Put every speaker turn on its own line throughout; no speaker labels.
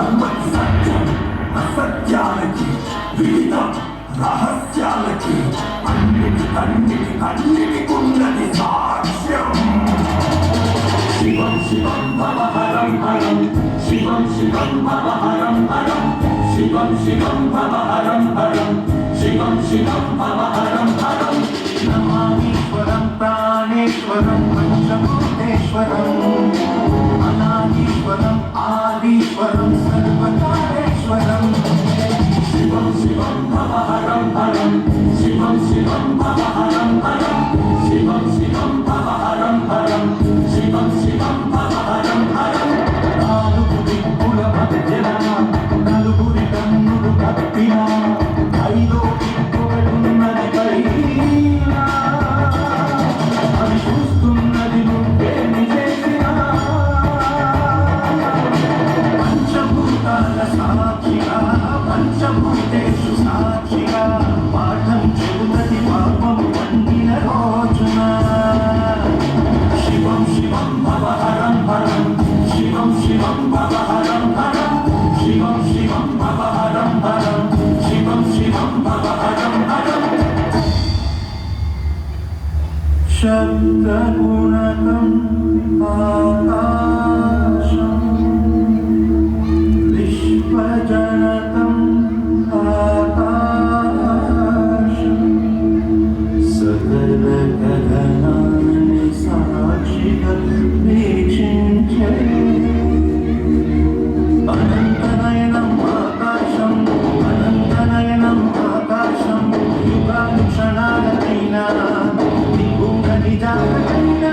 సత్యం అసత్యాలకి విహితం రహస్యాలకి అన్నిటికున్నది సాక్ష్యం. శివం శివం భవ హరం హరం శివం శివం భవ హరం హరం శివం శివం భవ హరం హరం శివం శివం భవ హరం హరం. నమామీశ్వరం ప్రాణేశ్వరం పంచభూతేశ్వరం అనాదీశ్వరం ఆదీశ్వరం సర్వకారేశ్వరం. శివం శివం భవ హరం హరం శివం శివం భవ హరం హరం శివం శివం భవ హరం హరం శివం శివం భవ హరం హరం. నాలుగు దిక్కుల మధ్యన నలుగురి కన్నులు కప్పిన ఐదో దిక్కున్నది పైన అది చూస్తున్నది నువ్వేమి చేసినా. పంచభూతాల సాక్షిగా పంచభూతేషు సాక్షిగా పాఠం చెబుతది పాపం పండిన రోజున. శివం శివం భవ హరం హరం శివం శివం భవ హరం హరం శివం శివం భవ హరం హరం శివం శివం భవ హరం హరం. శబ్దగుణకం ఆకాశం విశ్వజనకం ఆకాశం సకల గగనాన్ని సాక్షిగా వీక్షించే అనంతనయనం ఆకాశం అనంతనయనం ఆకాశం యుగాలు క్షణాలైనా నిగూఢ నిజాలైనా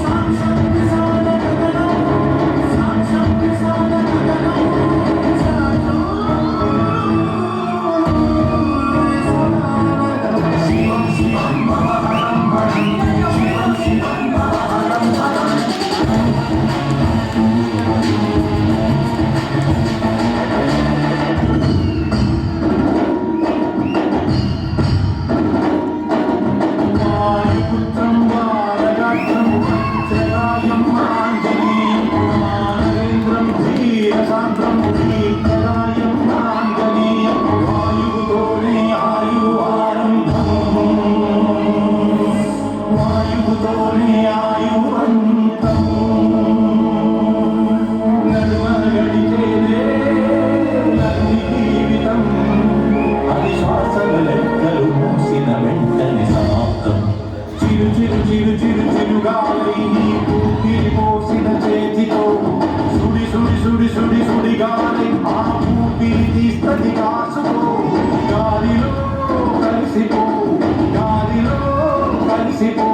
సాక్షం విశాల గగనం సాక్షం విశాల గగనం సాక్షం శివం శివం భవ హరం హరం శివం శివం భవ హరం హరం. వాయుపుత్రం వారగాత్రం జలాయం ఆంజనేయం మానవేంద్రం ధీరసాంద్రం దీర్ఘకాయం ఆంజనేయం వాయువుతోనే ఆయువారంభం వాయువుతోనే ఆయువంతం నడుమన గడిచేదే నది జీవితం అది శ్వాసల లెక్కలు మూసిన వెంటనే సమాప్తం. చిరు చిరు చిరు చిరు చిరుగాలి నీ ఊపిరి పోసిన చేతితో సుడి సుడి సుడి సుడి సుడి గాలి ఆ ఊపిరి తీస్తది కాసుకో. గాలిలో కలిసిపో గాలిలో కలిసిపో.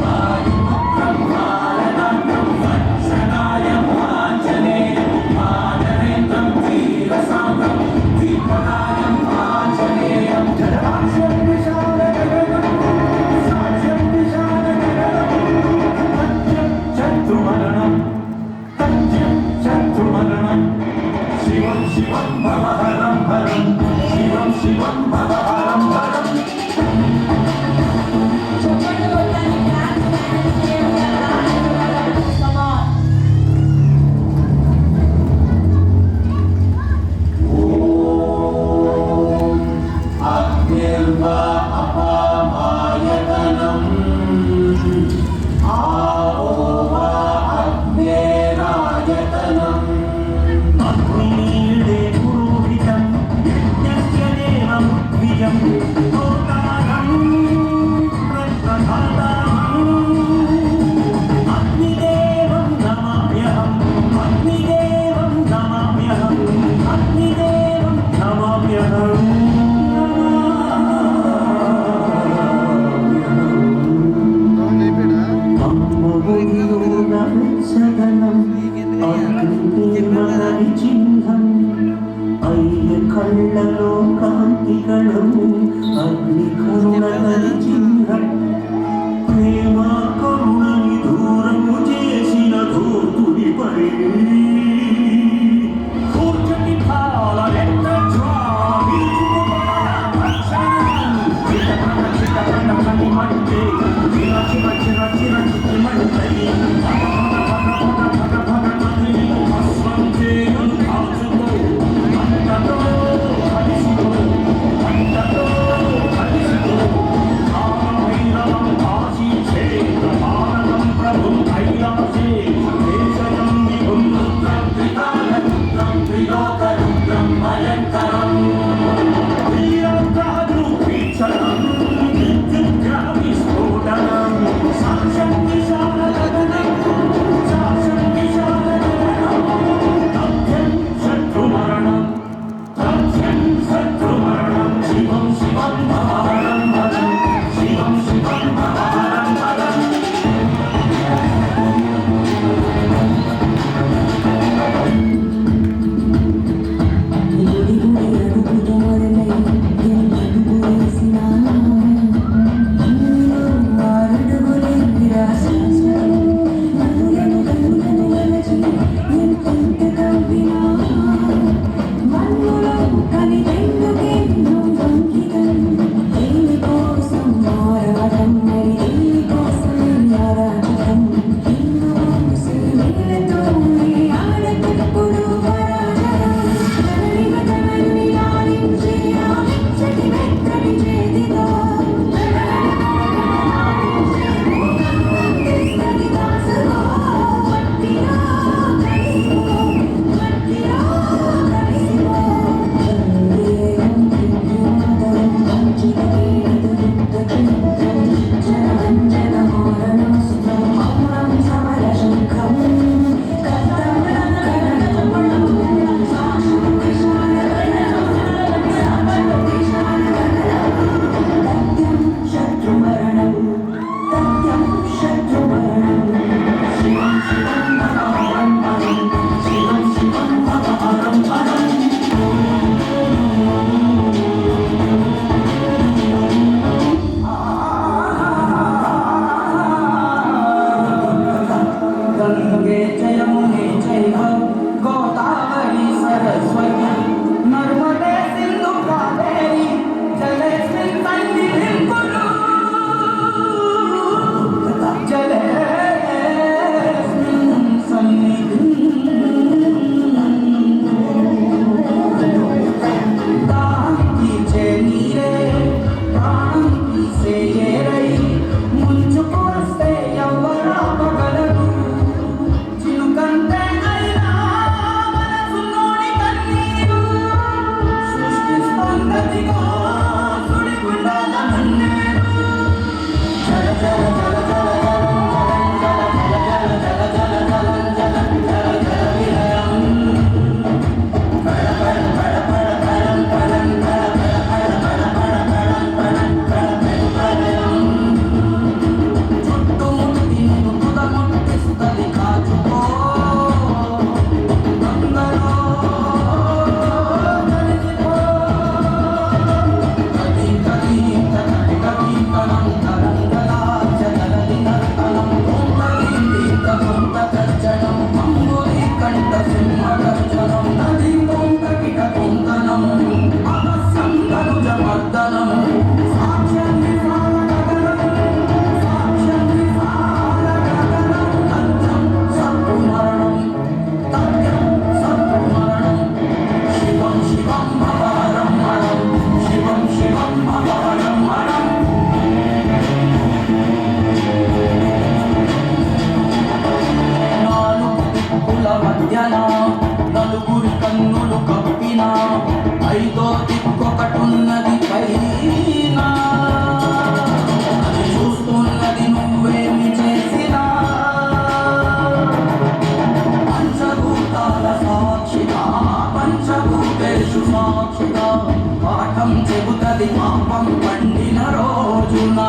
వాయుపుత్రం వారగాత్రం వత్సనాయం ఆంజనేయం మానవేంద్రం ధీరసాంద్రం దీర్ఘకాయం ఆంజనేయం జలాశయం విశాల గగనం సాక్ష్యం విశాల గగనం సత్యం శత్రుమరణం సత్యం శత్రుమరణం. శివం శివం భవ హరం హరం శివం శివం భవ హరం హరం. అగ్నిర్వా అపామాయతనం ఆవో వా అగ్నేరాయతనం. అగ్నిదే పురోహితం యజ్ఞస్య దేవముద్విజం గోతారం ప్రత్యధాతారం. అగ్నిదేవం నమామ్యహం అగ్నిదేవం నమామ్యహం అగ్నిదేవం నమామ్యహం. సగనం అగ్నిదేవనది చిహ్నం అయ్య కళ్ళలో కాంతిగణము అగ్ని కరుణనది చిహ్నం. ప్రేమ కరుణని దూరము చేసిన ధూర్తుడిపై కూర్చొని పాలెంత మంటే చిర చిర చిర చిర చిర మంటే భగ భగ భగ భగ భగ భగ
ఐదో దిక్కొకటున్నది పైన అది చూస్తున్నది నువ్వేమి చేసినా పంచభూతాల సాక్షిగా పంచభూతేషు సాక్షిగా పాఠం చెబుతది పాపం పండిన రోజున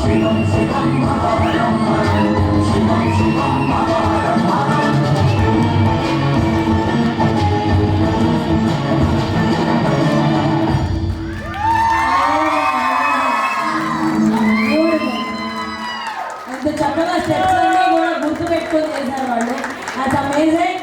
శివం శివం హరం హరం శివం శివం హరం హరం.
అంత చక్కగా స్టెప్స్ అన్నీ కూడా గుర్తుపెట్టుకొని చేశారు వాళ్ళు. అది అమేజింగ్.